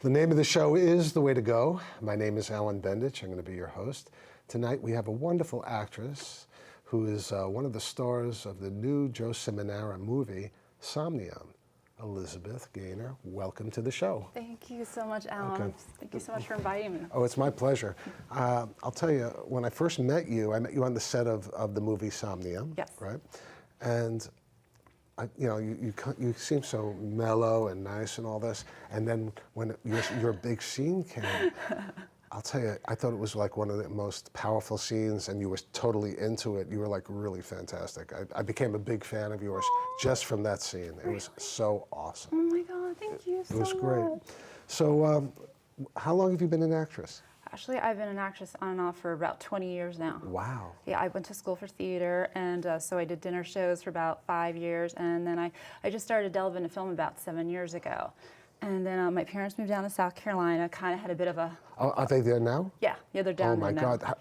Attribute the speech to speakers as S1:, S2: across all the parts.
S1: The name of the show is The Way to Go. My name is Alan Bendich. I'm going to be your host. Tonight we have a wonderful actress who is one of the stars of the new Joe Simonara movie, Somnium. Elizabeth Gaynor, welcome to the show.
S2: Thank you so much, Alan.
S1: Okay.
S2: Thank you so much for inviting me.
S1: Oh, it's my pleasure. I'll tell you, when I first met you on the set of the movie Somnium,
S2: yes.
S1: right? And you seem so mellow and nice and all this, and then when your big scene came, I'll tell you, I thought it was like one of the most powerful scenes, and you were totally into it. You were like really fantastic. I became a big fan of yours just from that scene. It was so awesome.
S2: Oh my God, thank you so much.
S1: It was great. So how long have you been an actress?
S2: Actually, I've been an actress on and off for about 20 years now.
S1: Wow.
S2: Yeah, I went to school for theater, and so I did dinner shows for about 5 years, and then I just started delving into film about 7 years ago. And then my parents moved down to South Carolina, kind of had a bit of a...
S1: Oh, are they there now?
S2: Yeah, they're down there now.
S1: Oh my God,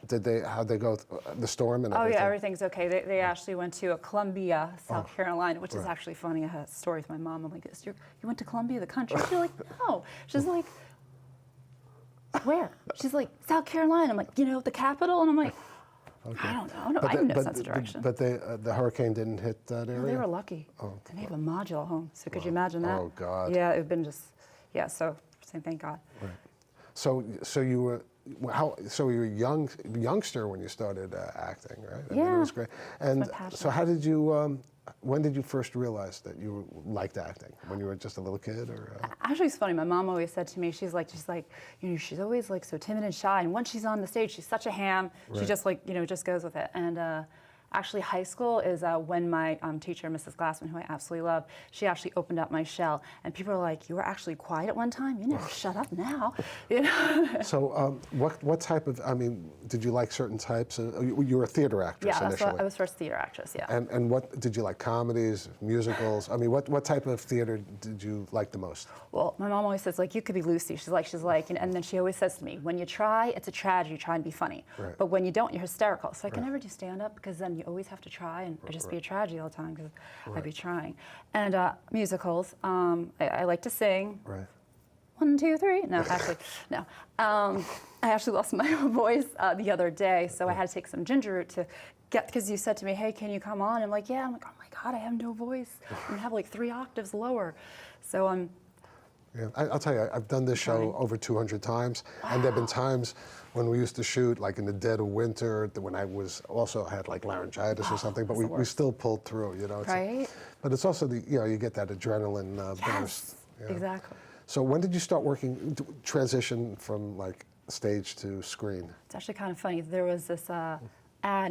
S1: how'd they go, the storm and everything?
S2: Oh yeah, everything's okay. They actually went to Columbia, South Carolina, which is actually funny. I had a story with my mom. I'm like, you went to Columbia, the country? She's like, no. She's like, where? She's like, South Carolina. I'm like, the capital? And I'm like, okay. I don't know. I have no sense of direction.
S1: But the hurricane didn't hit that area?
S2: No, they were lucky.
S1: Oh,
S2: and they have a module home, so could you imagine that?
S1: Oh, God.
S2: Yeah, it would have been just, so saying thank God.
S1: Right. So you were, so you were a youngster when you started acting, right? I mean, it was great. And so how did you, when did you first realize that you liked acting? When you were just a little kid, or?
S2: Actually, it's funny. My mom always said to me, she's like, she's always like so timid and shy, and once she's on the stage, she's such a ham. Right. She just just goes with it. And actually, high school is when my teacher, Mrs. Glassman, who I absolutely love, she actually opened up my shell, and people are like, "You were actually quiet at one time. You never shut up now."
S1: So, what type of? I mean, did you like certain types? You were a theater actress initially.
S2: Yeah, I was first theater actress. Yeah.
S1: And what did you like? Comedies, musicals? I mean, what type of theater did you like the most?
S2: Well, my mom always says, like, you could be Lucy. She's like, and then she always says to me, when you try, it's a tragedy. Try and be funny. Right. But when you don't, you're hysterical. So I can never do stand up because then you always have to try and just be a tragedy all the time because I'd be trying. And musicals, I like to sing. Right. 1, 2, 3. No, actually, no. I actually lost my voice the other day, so I had to take some ginger root to get, because you said to me, hey, can you come on? I'm like, yeah. I'm like, oh my God, I have no voice. I have like 3 octaves lower. So
S1: yeah, I'll tell you, I've done this show over 200 times, and there have been times when we used to shoot, like in the dead of winter, when I had like laryngitis or something, but we still pulled through,
S2: Right.
S1: But it's also you get that adrenaline burst.
S2: Yes, exactly.
S1: So when did you start transition from like stage to screen?
S2: It's actually kind of funny. There was this ad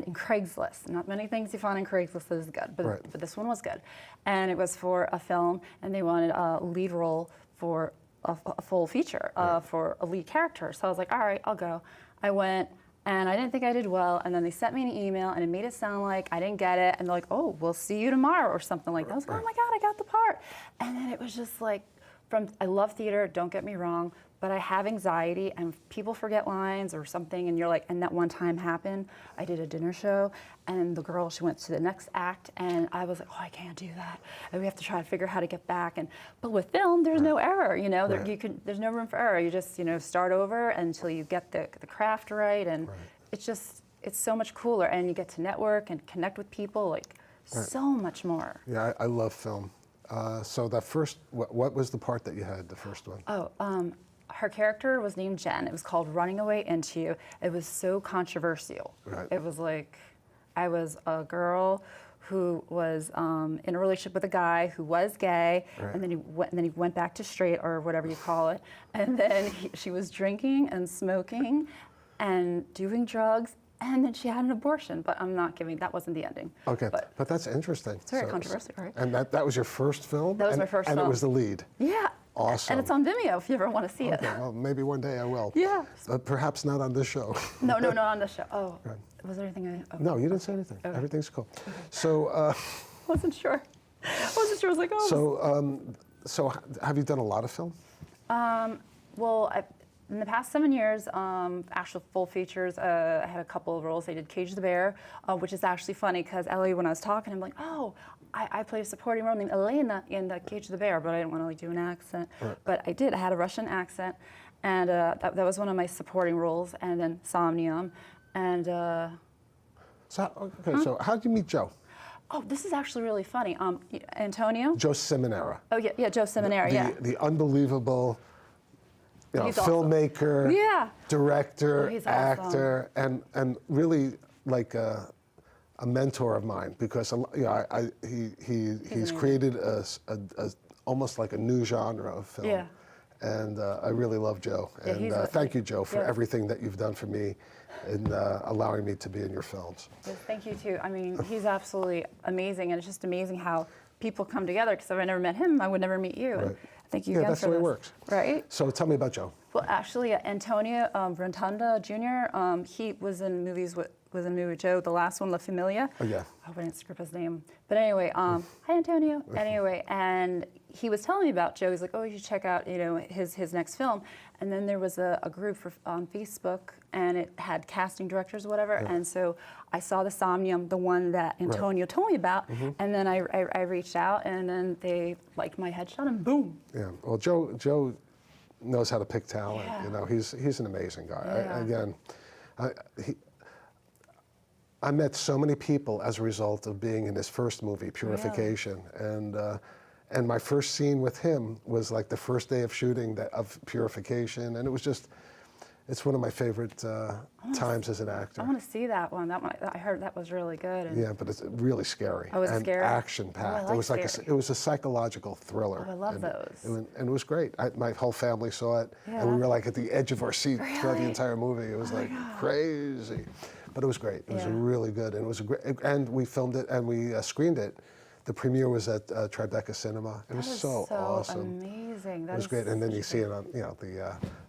S2: in Craigslist. Not many things you find in Craigslist is good, but this one was good. And it was for a film, and they wanted a lead role for a full feature for a lead character. So I was like, all right, I'll go. I went, and I didn't think I did well, and then they sent me an email, and it made it sound like I didn't get it, and they're like, oh, we'll see you tomorrow, or something like that. I was like, oh my God, I got the part. And then it was just like, I love theater, don't get me wrong, but I have anxiety, and people forget lines or something, and you're like, and that one time happened. I did a dinner show, and the girl, she went to the next act, and I was like, oh, I can't do that. And we have to try to figure out how to get back. But with film, there's no error, there's no room for error. You just, start over until you get the craft right, and it's so much cooler, and you get to network and connect with people, so much more.
S1: Yeah, I love film. So that first, what was the part that you had, the first one?
S2: Oh, her character was named Jen. It was called Running Away Into You. It was so controversial. Right. It was like, I was a girl who was in a relationship with a guy who was gay, and then he went back to straight, or whatever you call it. And then she was drinking and smoking and doing drugs, and then she had an abortion. But I'm not giving, that wasn't the ending. Okay,
S1: but that's interesting.
S2: It's very controversial, right?
S1: And that was your first film?
S2: That was my first film.
S1: And it was the lead?
S2: Yeah.
S1: Awesome.
S2: And it's on Vimeo if you ever want to see it.
S1: Well, maybe one day I will.
S2: Yeah.
S1: But perhaps not on this show.
S2: No, not on this show. Oh, was there anything
S1: No, you didn't say anything. Okay. Everything's cool. Okay. So...
S2: wasn't sure. I was like, oh.
S1: So have you done a lot of film?
S2: Well, in the past 7 years, actual full features, I had a couple of roles. I did Cage the Bear, which is actually funny because Ellie, when I was talking, I'm like, oh, I played a supporting role named Elena in the Cage the Bear, but I didn't want to like do an accent.
S1: Right.
S2: But I did. I had a Russian accent, and that was one of my supporting roles. And then Somnium, and
S1: So how did you meet Joe?
S2: oh, this is actually really funny. Antonio.
S1: Joe Simonera.
S2: Oh yeah, Joe Seminary.
S1: The unbelievable,
S2: He's awesome.
S1: filmmaker,
S2: Yeah.
S1: director,
S2: Oh, he's awesome.
S1: actor, and really like a mentor of mine because he's
S2: amazing.
S1: created a almost like a new genre of film.
S2: Yeah.
S1: And I really love Joe.
S2: Yeah,
S1: And
S2: he's
S1: thank you, Joe, for
S2: yeah.
S1: everything that you've done for me in allowing me to be in your films.
S2: Yes, thank you too. I mean, he's absolutely amazing, and it's just amazing how people come together. Because if I never met him, I would never meet you.
S1: Right.
S2: And thank you
S1: Yeah,
S2: again
S1: that's
S2: for
S1: the way
S2: this.
S1: it works.
S2: Right?
S1: So tell me about Joe.
S2: Well, actually, Antonio Rotunda Jr. He was in movies with Joe. The last one, La Familia.
S1: Oh yeah.
S2: I hope I didn't screw up his name. But anyway, hi Antonio. Anyway, and he was telling me about Joe. He's like, oh, you should check out, his next film. And then there was a group on Facebook, and it had casting directors or whatever.
S1: Yeah.
S2: And so I saw the Somnium, the one that Antonio told me about. And then I reached out, and then they liked my headshot, and boom.
S1: Yeah. Well, Joe knows how to pick talent.
S2: Yeah.
S1: He's an amazing guy.
S2: Yeah.
S1: I met so many people as a result of being in his first movie, Purification, and my first scene with him was like the first day of shooting of Purification, and it was just, it's one of my favorite times as an actor.
S2: I want to see that one. That one, I heard that was really good. And
S1: Yeah, but it's really scary.
S2: Oh, was it
S1: and
S2: scary?
S1: action-packed.
S2: Oh, I
S1: It was
S2: like scary.
S1: it was a psychological thriller.
S2: Oh, I love
S1: and,
S2: those.
S1: And it was great. My whole family saw it, and we
S2: Yeah.
S1: were like at the edge of our seat throughout the
S2: Really?
S1: entire movie. It was like crazy, but it was great. It was
S2: Yeah.
S1: really good, and it was a great. And we filmed it and we screened it. The premiere was at Tribeca Cinema. It was
S2: That is
S1: so awesome.
S2: amazing.
S1: It was great, and then you see it on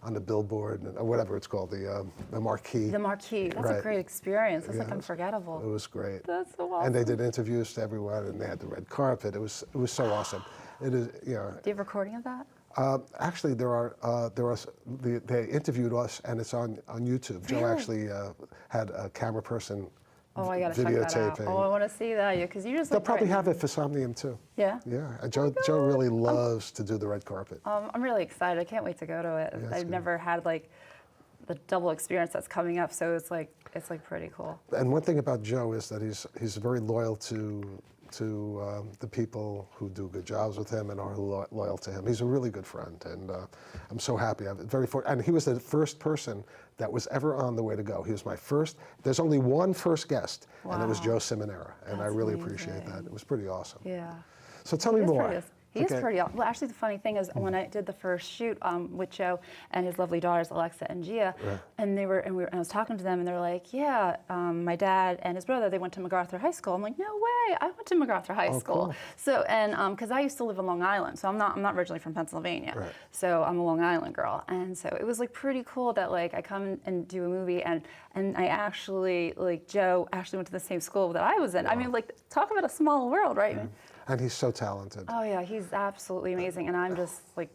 S1: on the billboard or whatever it's called, the marquee.
S2: The marquee. That's
S1: Right.
S2: a great experience. That's like
S1: Yeah.
S2: unforgettable.
S1: It was great.
S2: That's so awesome.
S1: And they did interviews to everyone, and they had the red carpet. It was so awesome. It is,
S2: Do you have a recording of that?
S1: Actually, they interviewed us, and it's on YouTube. Joe
S2: Really?
S1: actually had a camera person
S2: Oh, I gotta check that out.
S1: videotaping.
S2: Oh, I want to see that. Yeah, because you just.
S1: They'll
S2: look
S1: probably
S2: great.
S1: have it for Somnium too.
S2: Yeah.
S1: Yeah, and Joe really loves to do the red carpet.
S2: I'm really excited. I can't wait to go to it.
S1: Yeah, it's
S2: I've
S1: good.
S2: never had like the double experience that's coming up, so it's like pretty cool.
S1: And one thing about Joe is that he's very loyal to the people who do good jobs with him and are loyal to him. He's a really good friend, and I'm so happy. And he was the first person that was ever on The Way to Go. He was my first. There's only one first guest, and it was
S2: Wow.
S1: Joe Simonera, and I
S2: That's
S1: really appreciate that.
S2: amazing.
S1: It was pretty awesome.
S2: Yeah.
S1: So tell me more.
S2: He is
S1: Okay.
S2: pretty awesome. Well, actually, the funny thing is, when I did the first shoot with Joe and his lovely daughters, Alexa and Gia,
S1: Right.
S2: and I was talking to them, and they're like, "Yeah, my dad and his brother, they went to MacArthur High School." I'm like, "No way! I went to MacArthur High School."
S1: Cool.
S2: So, and because I used to live in Long Island, so I'm not originally from Pennsylvania.
S1: Right.
S2: So I'm a Long Island girl, and so it was like pretty cool that like I come and do a movie, and I actually Joe actually went to the same school that I was in. I mean, like talk about a small world, right?
S1: And he's so talented.
S2: Oh yeah, he's absolutely amazing, and I'm just like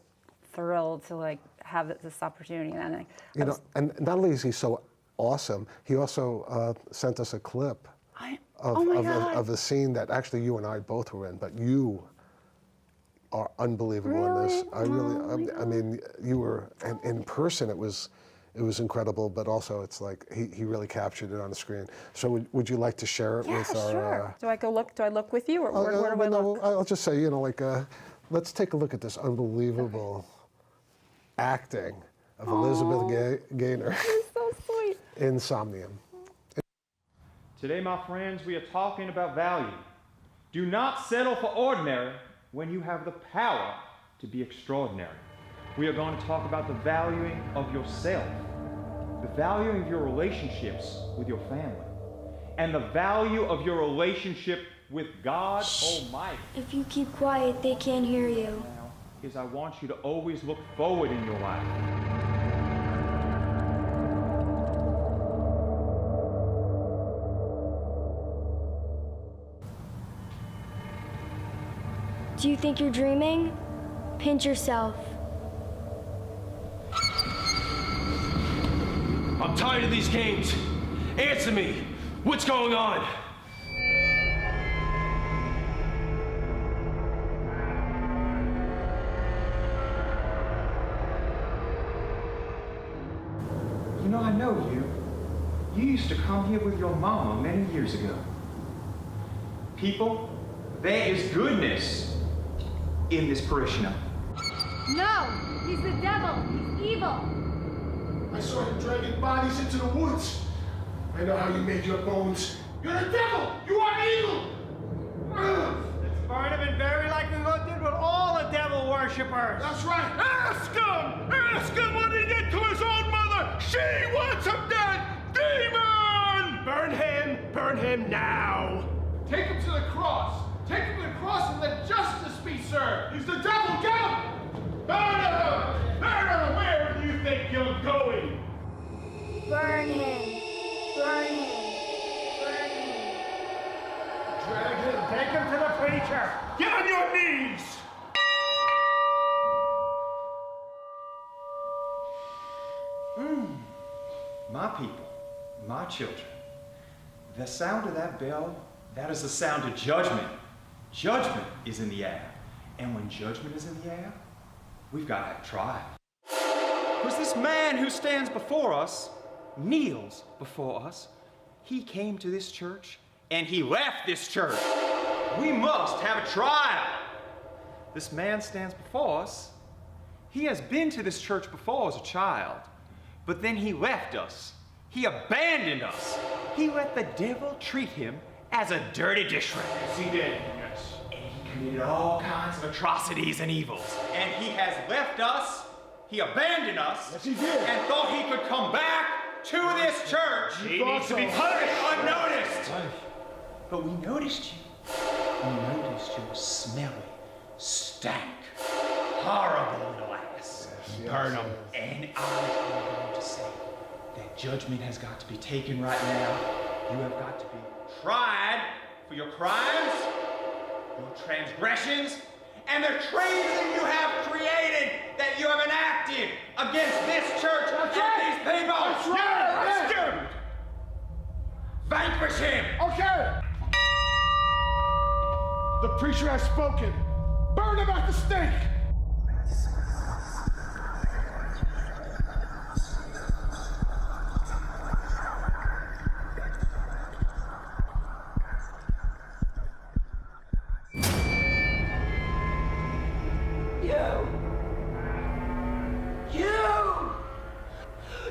S2: thrilled to like have this opportunity. And
S1: And not only is he so awesome, he also sent us a clip
S2: oh my God.
S1: of a scene that actually you and I both were in, but you are unbelievable in this.
S2: Really?
S1: I mean, you were, and in person it was incredible, but also it's like he really captured it on the screen. So would you like to share it
S2: Yeah,
S1: with our?
S2: sure. Do I look with you, or where do I look?
S1: I'll just say, let's take a look at this unbelievable acting of Elizabeth Gaynor
S2: He's so sweet.
S1: in Somnium.
S3: Today, my friends, we are talking about value. Do not settle for ordinary when you have the power to be extraordinary. We are going to talk about the valuing of yourself, the valuing of your relationships with your family, and the value of your relationship with God Almighty.
S4: If you keep quiet, they can't hear you.
S3: Now, is I want you to always look forward in your life.
S4: Do you think you're dreaming? Pinch yourself.
S5: I'm tired of these games. Answer me. What's going on?
S3: You know, I know you. You used to come here with your mama many years ago. People, there is goodness in this parishioner.
S6: No! He's the devil! He's evil!
S7: I saw him dragging bodies into the woods. I know how you made your bones. You're the devil! You are evil!
S8: Let's burn him and bury like we did with all the devil worshippers.
S7: That's right!
S5: Ask him! Ask him what he did to his own mother! She wants him dead! Demon! Burn him now!
S7: Take him to the cross! Take him to the cross and let justice be served! He's the devil! Get him!
S5: Burn him! Burn him! Where do you think you're going?
S4: Burn him. Burn him. Burn him.
S7: Drag him!
S8: Take him to the preacher.
S5: Get on your knees!
S3: My people, my children, the sound of that bell, that is the sound of judgment. Judgment is in the air. And when judgment is in the air, we've got to have trial. Because this man who stands before us, kneels before us, he came to this church and he left this church. We must have a trial. This man stands before us. He has been to this church before as a child, but then he left us. He abandoned us. He let the devil treat him as a dirty dishwasher.
S5: Yes, he did. Yes.
S3: And he committed all kinds of atrocities and evils. And he has left us, he abandoned us,
S7: Yes, he did.
S3: and thought he could come back to this church.
S5: He needs to be punished.
S3: Unnoticed. But we noticed you. We noticed you were smelly, stank, horrible little ass.
S5: Burn him.
S3: And I'm going to say that judgment has got to be taken right now. You have got to be tried for your crimes, your transgressions, and the treason you have created that you have enacted against this church and these people.
S7: That's right!
S3: Yes, good. Vanquish him.
S7: Okay! The preacher has spoken. Burn him at the stake!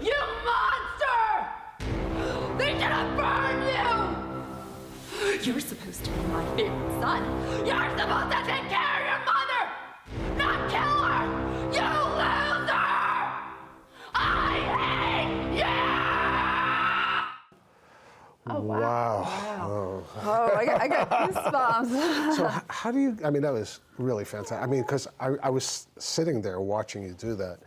S6: You monster! They should have burned you! You're supposed to be my favorite son. You're supposed to take care of your mother, not kill her! You loser! I hate you!
S2: Oh, wow.
S1: Wow.
S2: Oh, I got goosebumps.
S1: So how do you, I mean, that was really fantastic. I mean, because I was sitting there watching you do that,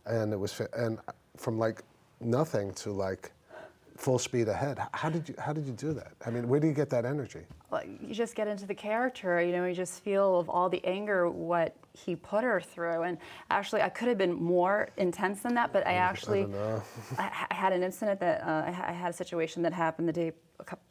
S1: and it was, and from like nothing to like full speed ahead. How did you do that? I mean, where do you get that energy?
S2: Like, you just get into the character, you know, you just feel of all the anger, what he put her through. And actually, I could have been more intense than that, but I actually, I had an incident that, I had a situation that happened a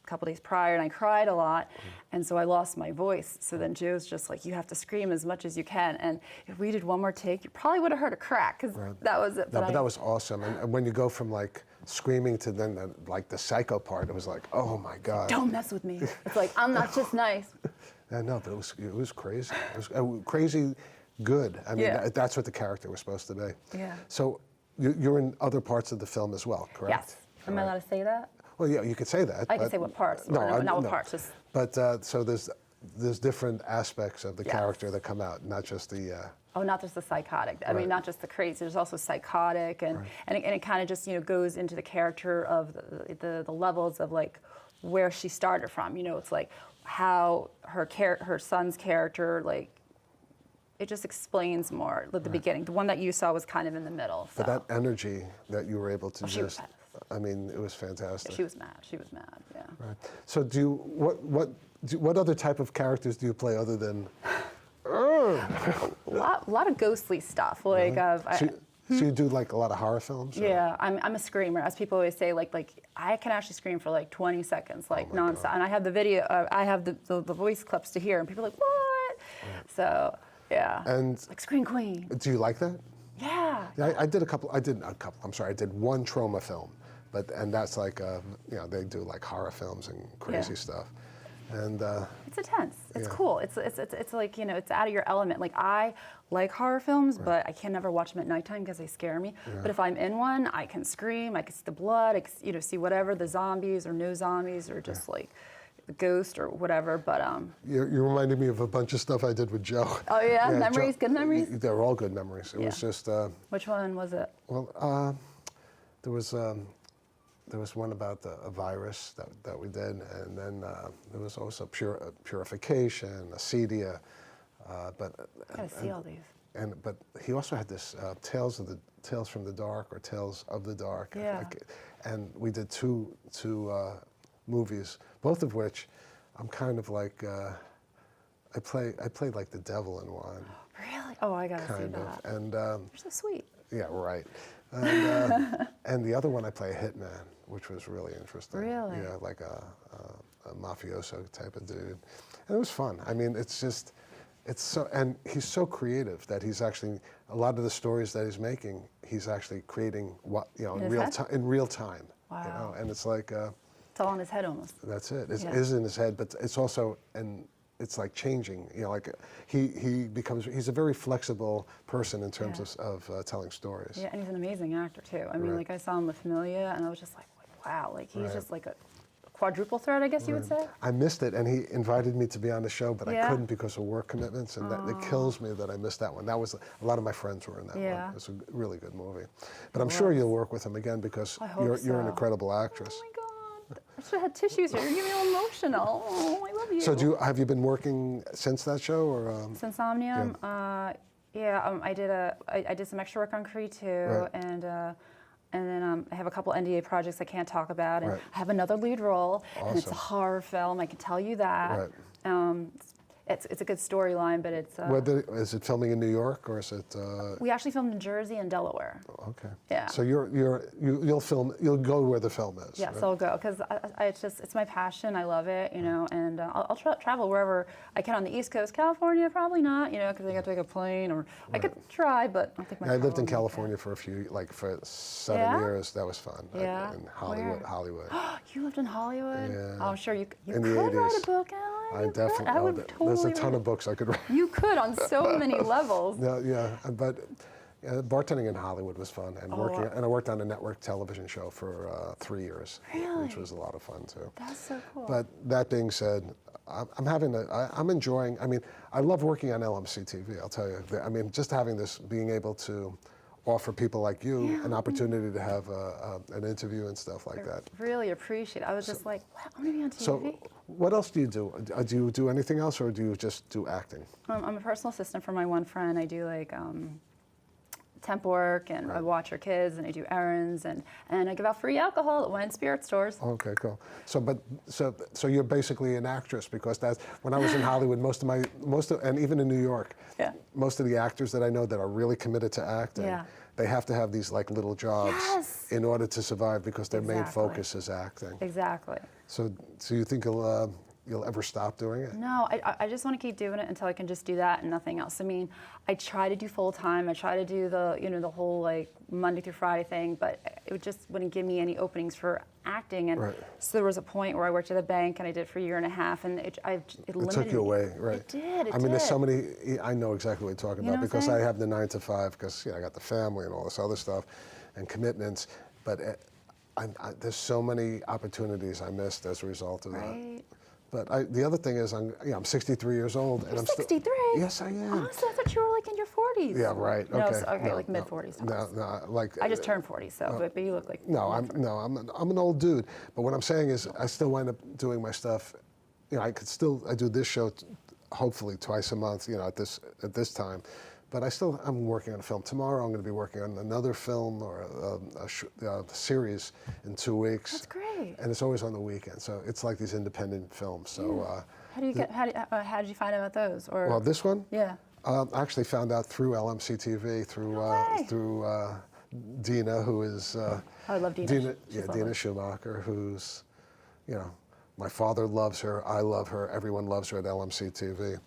S2: couple days prior, and I cried a lot, and so I lost my voice. So then Joe's just like, you have to scream as much as you can. And if we did one more take, you probably would have heard a crack, because that was it.
S1: No, but that was awesome. And when you go from like screaming to then like the psycho part, it was like, oh my God.
S2: Don't mess with me. It's like, I'm not just nice.
S1: Yeah, no, but it was crazy. It was crazy good. I mean,
S2: Yeah.
S1: that's what the character was supposed to be.
S2: Yeah.
S1: So you're in other parts of the film as well, correct?
S2: Yes. Am I allowed to say that?
S1: Well, yeah, you could say that.
S2: I can
S1: but-
S2: say what parts.
S1: No,
S2: or not what
S1: no.
S2: parts. Just
S1: But so there's different aspects of the
S2: Yes.
S1: character that come out, not just the.
S2: not just the psychotic. I mean, not just the crazy. There's also psychotic, and it kind of just goes into the character of the levels of like where she started from. You know, it's like how her son's character, like, it just explains more at the beginning. The one that you saw was kind of in the middle. So.
S1: But that energy that you were able to
S2: she was
S1: just,
S2: fast.
S1: I mean, it was fantastic.
S2: She was mad. She was mad. Yeah.
S1: Right. So what other type of characters do you play other than?
S2: A lot of ghostly stuff. Like
S1: So you do like a lot of horror films? or-
S2: Yeah, I'm a screamer, as people always say. Like I can actually scream for like 20 seconds, like nonstop. And I have the video, I have the voice clips to hear, and people are like, what? So yeah,
S1: And
S2: like Scream Queen.
S1: do you like that?
S2: Yeah.
S1: Yeah, I did a couple. I'm sorry. I did one trauma film, and that's like they do like horror films and crazy stuff, and
S2: It's intense. It's
S1: Yeah.
S2: cool. It's like, it's out of your element. Like I like horror films, but I can never watch them at nighttime because they scare me. But if I'm in one, I can scream. I can see the blood. I can, see whatever, the zombies or no zombies or just like the ghost or whatever. But
S1: you reminded me of a bunch of stuff I did with Joe.
S2: oh yeah,
S1: Yeah,
S2: memories,
S1: Joe-
S2: good memories.
S1: They're all good memories. It was just
S2: Which one was it?
S1: well, there was one about a virus that we did, and then there was also Purification, Acedia, but
S2: Gotta see all these.
S1: but he also had this Tales from the Dark or Tales of the Dark.
S2: Yeah.
S1: And we did two movies, both of which I'm kind of like I played like the devil in one,
S2: Really? Oh, I gotta see
S1: kind
S2: that.
S1: of, and
S2: You're so sweet.
S1: yeah, right. And, and the other one I play a hitman, which was really interesting.
S2: Really?
S1: Yeah, like a mafioso type of dude, and it was fun. I mean, it's so, and he's so creative that he's actually a lot of the stories that he's making, he's actually creating
S2: In
S1: in
S2: his
S1: real
S2: head?
S1: time. In real time.
S2: Wow.
S1: And it's like
S2: It's all in his head almost.
S1: that's it. It
S2: Yeah.
S1: is in his head, but it's also it's like changing. Like he's a very flexible person in terms of telling stories.
S2: Yeah, and he's an amazing actor too. I mean,
S1: Right.
S2: like I saw him with Familia, and I was just like, wow, like he's
S1: Right.
S2: just like a quadruple threat, I guess you would say.
S1: I missed it, and he invited me to be on the show, but I
S2: Yeah.
S1: couldn't because of work commitments, and it kills me that I missed that one. That was a lot of my friends were in that
S2: Yeah.
S1: one. It was a really good movie, but I'm sure you'll work with him again because
S2: I hope
S1: you're an
S2: so.
S1: incredible actress.
S2: Oh my God, I should have had tissues here. You're getting me all emotional. Oh, I love you.
S1: So have you been working since that show, or?
S2: Insomnium, I did some extra work on Creed 2,
S1: Right.
S2: and then I have a couple NDA projects I can't talk about, and
S1: Right.
S2: I have another lead role, and it's a
S1: Awesome.
S2: horror film. I can tell you that.
S1: Right.
S2: It's a good storyline, but it's.
S1: Is it filming in New York, or is it?
S2: We actually filmed in Jersey and Delaware.
S1: Okay.
S2: Yeah.
S1: So you'll film. You'll go where the film is.
S2: Yes,
S1: right?
S2: I'll go because it's my passion. I love it, and I'll travel wherever I can on the East Coast. California, probably not, because I got to take a plane, or I could try, but I don't think my
S1: I lived
S2: car
S1: in
S2: will make it.
S1: California for for 7
S2: Yeah?
S1: years. That was fun.
S2: Yeah?
S1: In Hollywood.
S2: Where?
S1: Hollywood.
S2: You lived in Hollywood?
S1: Yeah.
S2: Oh, I'm sure you
S1: In
S2: could
S1: the
S2: write
S1: 80s.
S2: a book, Alan.
S1: I
S2: You could.
S1: definitely.
S2: I would
S1: there's
S2: totally
S1: a ton
S2: write-
S1: of books I could write.
S2: You could on so many levels.
S1: Yeah, but bartending in Hollywood was fun, and I worked on a network television show for 3 years,
S2: Really?
S1: which was a lot of fun too.
S2: That's so cool.
S1: But that being said, I'm enjoying. I mean, I love working on LMC TV. I'll tell you. I mean, just having this, being able to offer people like you an opportunity to have an interview and stuff like that.
S2: Really appreciate it. I was just like, wow, I'm gonna be on TV.
S1: So, what else do you do? Do you do anything else, or do you just do acting?
S2: I'm a personal assistant for my one friend. I do like temp work, and I watch her kids, and I do errands, and I give out free alcohol at wine and spirit stores.
S1: Okay, cool. So you're basically an actress, because that's when I was in Hollywood. And even in New York,
S2: Yeah.
S1: most of the actors that I know that are really committed to acting,
S2: Yeah.
S1: they have to have these like little jobs
S2: Yes.
S1: in order to survive, because their main
S2: Exactly.
S1: focus is acting.
S2: Exactly.
S1: So you think you'll ever stop doing it?
S2: No, I just want to keep doing it until I can just do that and nothing else. I mean, I try to do full time. I try to do the whole like Monday through Friday thing, but it just wouldn't give me any openings for acting. And
S1: Right.
S2: so there was a point where I worked at a bank, and I did it for a year and a half, and it
S1: It
S2: limited
S1: took you
S2: me.
S1: away, right?
S2: It did.
S1: I mean, there's so many. I know exactly what you're talking
S2: You know
S1: about,
S2: what I'm
S1: because I
S2: saying?
S1: have the 9 to 5, because I got the family and all this other stuff, and commitments. But there's so many opportunities I missed as a result of that.
S2: Right.
S1: But the other thing is, I'm 63 years old, and
S2: You're
S1: I'm still.
S2: 63?
S1: Yes, I am.
S2: Honestly, I thought you were like in your 40s.
S1: Yeah, right.
S2: No,
S1: Okay.
S2: so- okay,
S1: No,
S2: like
S1: no,
S2: mid-40s.
S1: No, like.
S2: I just turned 40, so but you look like.
S1: I'm an old dude. But what I'm saying is, I still wind up doing my stuff. I do this show, hopefully twice a month. At this time, but I'm working on a film tomorrow. I'm going to be working on another film or a series in 2 weeks.
S2: That's great.
S1: And it's always on the weekend, so it's like these independent films. So.
S2: How did you find out about those? Or
S1: Well, this one.
S2: Yeah.
S1: I actually found out through LMC-TV, through Dina, who is
S2: I love Dina.
S1: Dina,
S2: She's
S1: yeah,
S2: lovely.
S1: Dina Schumacher, who's, you know, my father loves her, I love her, everyone loves her at LMC-TV.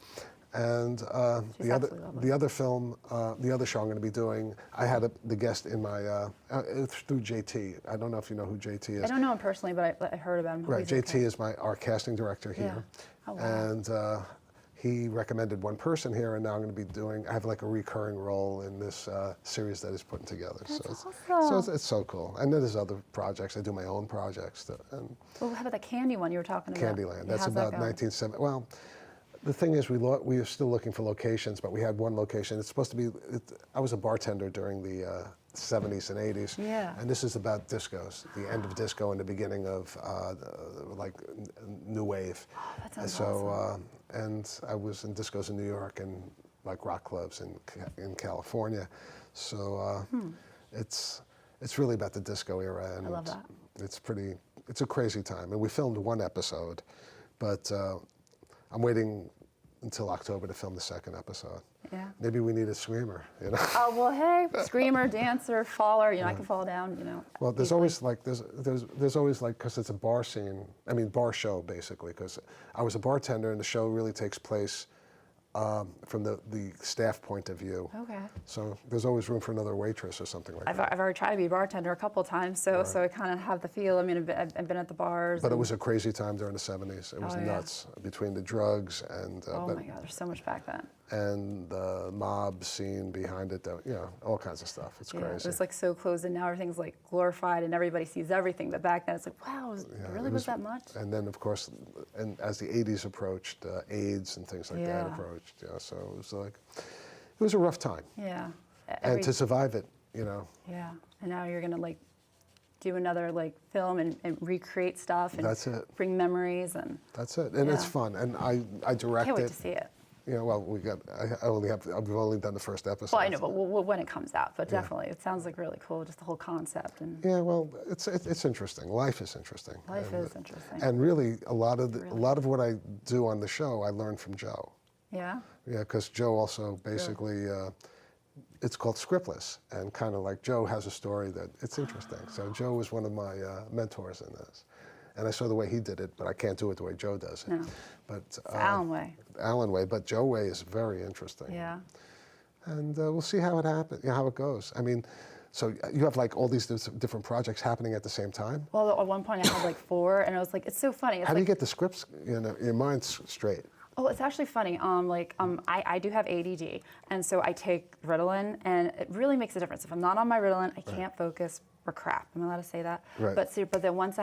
S1: And
S2: She's absolutely lovely.
S1: the other film, the other show I'm going to be doing, I had the guest in my, it's through JT. I don't know if you know who JT is.
S2: I don't know him personally, but I heard about him.
S1: Right,
S2: He's
S1: JT
S2: okay.
S1: is our casting director here.
S2: Oh, wow.
S1: And he recommended one person here, and now I'm going to be doing, I have like a recurring role in this series that he's putting together.
S2: That's
S1: so
S2: awesome.
S1: it's so cool. And then there's other projects. I do my own projects. And
S2: Well, how about the Candy one you were talking about?
S1: Candyland,
S2: Yeah,
S1: that's
S2: how's that
S1: about
S2: going?
S1: 1970. Well, the thing is, we are still looking for locations, but we had one location. It's supposed to be, I was a bartender during the 70s and 80s.
S2: Yeah.
S1: And this is about discos, the end of disco and the beginning of like new wave.
S2: Oh, that sounds
S1: So,
S2: awesome.
S1: and I was in discos in New York and like rock clubs in California. So it's really about the disco era. And
S2: I love that.
S1: it's a crazy time. And we filmed one episode, but I'm waiting until October to film the second episode.
S2: Yeah.
S1: Maybe we need a screamer, you know?
S2: Oh, well, hey, screamer, dancer, faller, you know, I can fall down, you know.
S1: Well, there's
S2: easily.
S1: always like, there's always like, because it's a bar scene, I mean, bar show basically, because I was a bartender and the show really takes place from the staff point of view.
S2: Okay.
S1: So there's always room for another waitress or something like that.
S2: I've already tried to be a bartender a couple of times, so I kind of have the feel. I mean, I've been at the bars.
S1: But it
S2: and-
S1: was a crazy time during the 70s. It was
S2: Oh, yeah.
S1: nuts between the drugs and
S2: Oh my God, there's so much back then.
S1: and the mob scene behind it, you know, all kinds of stuff. It's
S2: Yeah,
S1: crazy.
S2: it was like so closed, and now everything's like glorified, and everybody sees everything. But back then, it's like, wow, it
S1: Yeah,
S2: really
S1: it
S2: was that much?
S1: And then, of course, and as the 80s approached, AIDS and things like that
S2: Yeah.
S1: approached. Yeah, so it was like, it was a rough time.
S2: Yeah.
S1: And to survive it, you know,
S2: Yeah, and now you're gonna like do another like film and recreate stuff and
S1: That's it.
S2: bring memories and
S1: that's it. And it's
S2: Yeah.
S1: fun. And I direct
S2: can't wait
S1: it.
S2: to see it.
S1: You know, well, I've only done the first episode.
S2: Well, I know, but when it comes out, but definitely, it sounds like really cool, just the whole concept and
S1: Yeah, well, it's interesting. Life is interesting.
S2: life
S1: And-
S2: is interesting.
S1: And really, a lot of what I do on the show, I learned from Joe.
S2: Yeah.
S1: Yeah, because Joe also basically, it's called Scriptless, and kind of like Joe has a story that it's interesting. So Joe was one of my mentors in this, and I saw the way he did it, but I can't do it the way Joe does it.
S2: No.
S1: But
S2: It's Alan way.
S1: Alan way, but Joe way is very interesting.
S2: Yeah.
S1: And we'll see how it happens, how it goes. I mean, so you have like all these different projects happening at the same time.
S2: Well, at one point I had like 4, and I was like, it's so funny. It's
S1: How do you
S2: like,
S1: get the scripts, your mind straight?
S2: Oh, it's actually funny. I do have ADD, and so I take Ritalin, and it really makes a difference. If I'm not on my Ritalin, I can't focus for crap. Am I allowed to say that?
S1: Right.
S2: But then once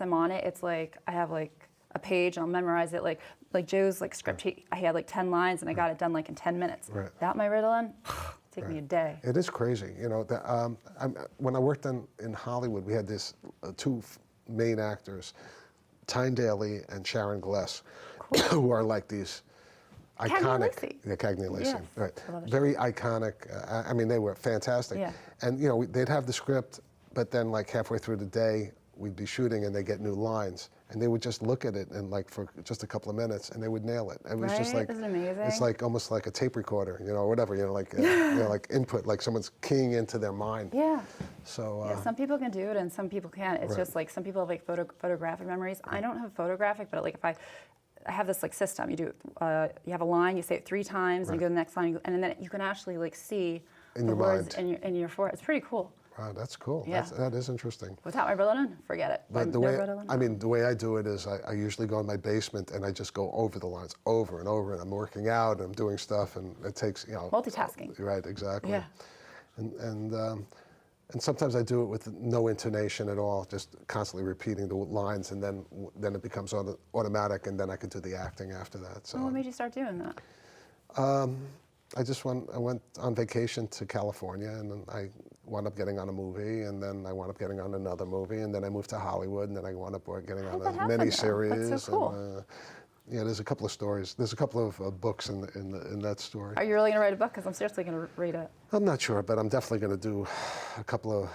S2: I'm on it, it's like I have like a page, and I'll memorize it. Like Joe's like script, I had like 10 lines, and I got it done like in 10 minutes.
S1: Right.
S2: Without my Ritalin, take me a day.
S1: It is crazy, you know. When I worked in Hollywood, we had this two main actors, Tyne Daly and Sharon Gless, who are like these iconic.
S2: Lacey.
S1: Yeah, Cagney Lacey,
S2: Yes.
S1: right?
S2: I love the
S1: Very iconic. I mean, they were fantastic.
S2: Yeah.
S1: And you know, they'd have the script, but then like halfway through the day, we'd be shooting and they get new lines, and they would just look at it and like for just a couple of minutes, and they would nail it. It was just
S2: Right?
S1: like
S2: Isn't it amazing?
S1: it's like almost like a tape recorder, you know, or whatever, you know, like like input, like someone's keying into their mind.
S2: Yeah.
S1: So
S2: Yeah, some people can do it and some people can't. It's
S1: Right.
S2: just like some people have like photographic memories. I don't have photographic, but like if I have this like system, you do you have a line, you say it 3 times, and you go to the next line, and then you can actually like see
S1: In
S2: the
S1: your
S2: words
S1: mind.
S2: in your forehead. It's pretty cool.
S1: wow, that's cool.
S2: Yeah.
S1: That is interesting.
S2: Without my Ritalin, forget it.
S1: But the
S2: no
S1: way
S2: Ritalin,
S1: I mean, the way I do it is I usually go in my basement and I just go over the lines over and over, and I'm working out and I'm doing stuff, and it takes
S2: multitasking.
S1: Right, exactly.
S2: Yeah.
S1: And sometimes I do it with no intonation at all, just constantly repeating the lines, and then it becomes automatic, and then I can do the acting after that. So
S2: Well, what made you start doing that?
S1: I went on vacation to California, and then I wound up getting on a movie, and then I wound up getting on another movie, and then I moved to Hollywood, and then I wound up getting on
S2: How'd that
S1: a
S2: happen, though?
S1: miniseries.
S2: That's so cool.
S1: And, yeah, there's a couple of stories. There's a couple of books in that story.
S2: Are you really gonna write a book? Because I'm seriously gonna read it.
S1: I'm not sure, but I'm definitely going to do a couple of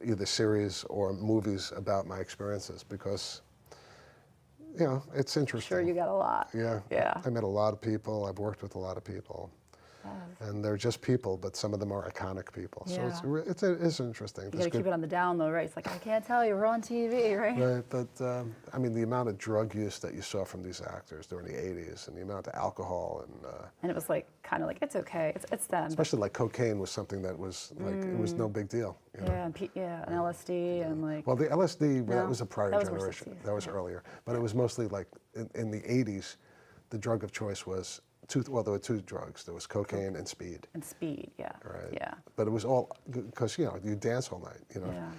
S1: either series or movies about my experiences, because, you know, it's interesting.
S2: Sure, you got a lot.
S1: Yeah.
S2: Yeah.
S1: I met a lot of people. I've worked with a lot of people. And they're just people, but some of them are iconic people. So
S2: Yeah.
S1: it's interesting.
S2: You got to keep it on the down low, right? It's like, I can't tell you, we're on TV, right?
S1: Right, but I mean, the amount of drug use that you saw from these actors during the 80s, and the amount of alcohol,
S2: And it was like, kind of like, it's okay, it's them.
S1: especially like cocaine was something that was like, it was no big deal. You know?
S2: Yeah, and LSD and like.
S1: Well, the LSD, well, that
S2: No,
S1: was a prior
S2: that was more
S1: generation.
S2: 60s,
S1: That was
S2: yeah.
S1: earlier. But it was mostly like in the 80s, the drug of choice was there were two drugs. There was cocaine and speed.
S2: And speed, yeah.
S1: Right.
S2: Yeah.
S1: But it was all because you dance all night.
S2: Yeah.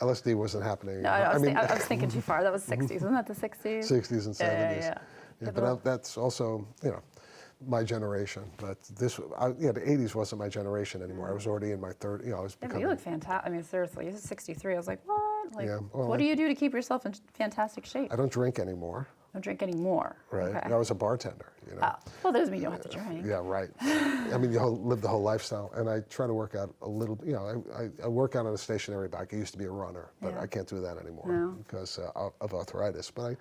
S1: LSD wasn't happening.
S2: No, I was thinking too far. That was 60s. Wasn't that the 60s?
S1: 60s and 70s.
S2: Yeah.
S1: But that's also my generation. But the 80s wasn't my generation anymore. I was already in my third. I was
S2: Yeah, but
S1: becoming.
S2: you look fantastic. I mean, seriously, you're 63. I was like, what? Like,
S1: Yeah, well,
S2: what do you do to keep yourself in fantastic shape?
S1: I don't drink anymore.
S2: Don't drink anymore.
S1: Right.
S2: Okay.
S1: I was a bartender.
S2: Oh. Well, that doesn't mean you don't have to drink.
S1: Yeah, right. I mean, you live the whole lifestyle, and I try to work out a little. I work out on a stationary bike. I used to be a runner, but
S2: Yeah.
S1: I can't do that anymore
S2: No.
S1: because of arthritis. But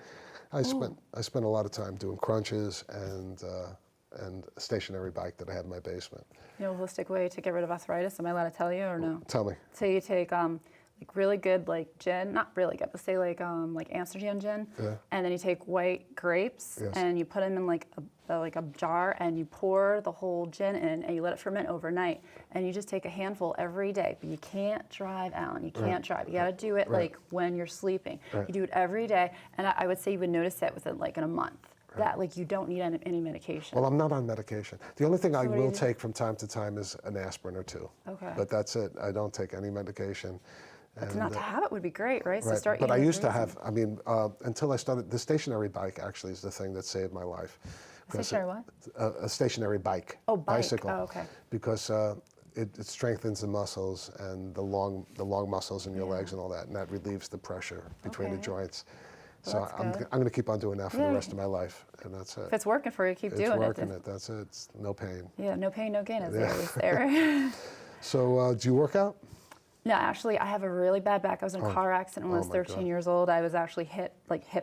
S1: I spent a lot of time doing crunches and a stationary bike that I had in my basement.
S2: You know, a holistic way to get rid of arthritis. Am I allowed to tell you or no?
S1: Tell me.
S2: So you take like really good like gin, not really good, but say like Amsterdam gin,
S1: Yeah.
S2: and then you take white grapes
S1: Yes.
S2: and you put them in like a jar and you pour the whole gin in and you let it ferment overnight and you just take a handful every day. But you can't drive, Alan. You can't drive. You got to do it like when you're sleeping.
S1: Right.
S2: You do it every day, and I would say you would notice it within like in a month. That like you don't need any medication.
S1: Well, I'm not on medication. The only thing I
S2: what do you
S1: will
S2: do?
S1: take from time to time is an aspirin or two.
S2: Okay.
S1: But that's it. I don't take any medication.
S2: But not to have it would be great, right? So
S1: Right.
S2: start
S1: But I
S2: eating
S1: used to
S2: fruits
S1: have, I mean, until I started, the stationary bike actually is the thing that saved my life. Because
S2: Stationary what?
S1: A stationary bike.
S2: Oh, bike.
S1: Bicycle.
S2: Oh, okay.
S1: Because it strengthens the muscles and the long muscles in your legs and all that, and that relieves the pressure between the
S2: Okay.
S1: joints.
S2: Well,
S1: So
S2: that's
S1: I'm
S2: good.
S1: going to keep on doing that for
S2: Yeah.
S1: the rest of my life, and that's it.
S2: If it's working for you, keep doing
S1: It's
S2: it.
S1: working it. That's it. It's no pain.
S2: Yeah, no pain, no gain, as they
S1: Yeah.
S2: always say, right?
S1: So do you work out?
S2: No, actually, I have a really bad back. I was in a car accident when I was
S1: my
S2: 13
S1: God.
S2: years old. I was actually hit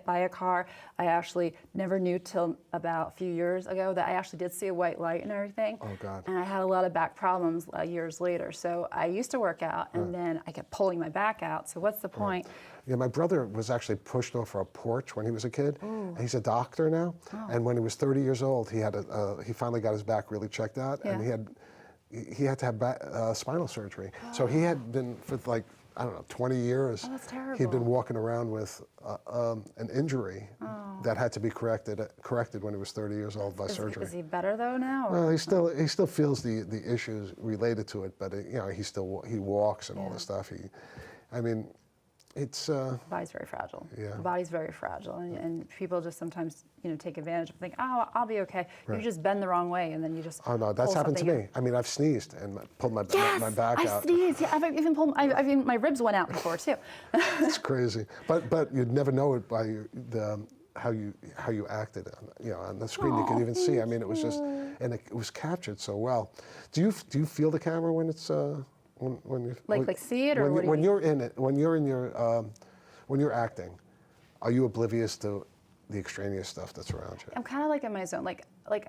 S2: by a car. I actually never knew till about a few years ago that I actually did see a white light and everything.
S1: Oh, God.
S2: And I had a lot of back problems years later. So I used to work out, and then I kept pulling my back out. So what's the point?
S1: Yeah, my brother was actually pushed off a porch when he was a kid. And he's a doctor now. And when he was 30 years old, he finally got his back really checked out, and
S2: Yeah.
S1: he had to have spinal surgery. So he had been for like, I don't know, 20 years.
S2: Oh, that's
S1: He'd been
S2: terrible.
S1: walking around with an injury that had to be corrected when he was 30 years old by surgery.
S2: Is he better though now? Or?
S1: Well, he still feels the issues related to it, but he walks and all
S2: Yeah.
S1: this stuff. I mean, it's.
S2: The body's very fragile.
S1: Yeah.
S2: The body's very fragile, and people just sometimes take advantage of think, oh, I'll be okay. You
S1: Right.
S2: just bend the wrong way, and then you just.
S1: Oh no, that's
S2: pull
S1: happened to
S2: something
S1: me. I mean, I've sneezed and pulled my
S2: Yes,
S1: back
S2: I
S1: out.
S2: sneezed. Yeah, I've even pulled. I've even my ribs went out before too.
S1: It's crazy, but you'd never know it by how you acted. On the screen you could even see. I mean, it was just, and it was captured so well. Do you feel the camera when it's when you
S2: Like see it, or what do you
S1: when
S2: mean?
S1: you're in it, when you're in your when you're acting, are you oblivious to the extraneous stuff that's around you?
S2: I'm kind of like in my zone. Like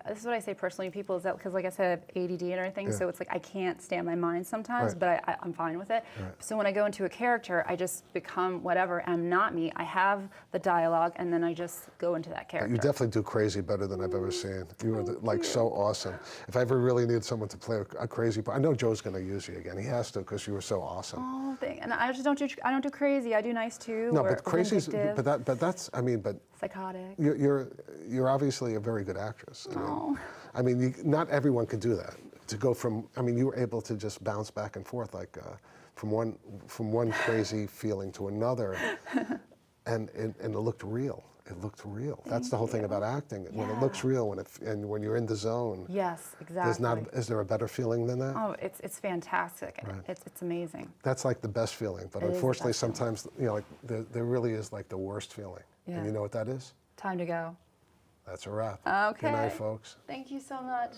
S2: this is what I say personally to people is that because like I said, I have ADD and everything,
S1: Yeah.
S2: so it's like I can't stand my mind sometimes,
S1: Right.
S2: but I'm fine with it.
S1: Right.
S2: So when I go into a character, I just become whatever. I'm not me. I have the dialogue, and then I just go into that character.
S1: You definitely do crazy better than I've ever seen. You are like so awesome. If I ever really need someone to play a crazy part, I know Joe's going to use you again. He has to because you were so awesome.
S2: Oh, and I just don't do. I don't do crazy. I do nice too.
S1: No,
S2: or
S1: but crazy's,
S2: vindictive,
S1: but that's, I mean, but
S2: psychotic.
S1: you're obviously a very good actress.
S2: Oh.
S1: I mean, not everyone can do that. To go from, I mean, you were able to just bounce back and forth like from one crazy feeling to another, and it looked real. It looked real. That's the whole thing about acting. When it looks real, when you're in the zone.
S2: Yes, exactly.
S1: Is there a better feeling than that?
S2: Oh, it's fantastic.
S1: Right.
S2: It's amazing.
S1: That's like the best feeling. But
S2: It is the
S1: unfortunately,
S2: best feeling.
S1: sometimes like there really is like the worst feeling.
S2: Yeah.
S1: And you know what that is?
S2: Time to go.
S1: That's a wrap.
S2: Okay.
S1: Good night, folks.
S2: Thank you so much.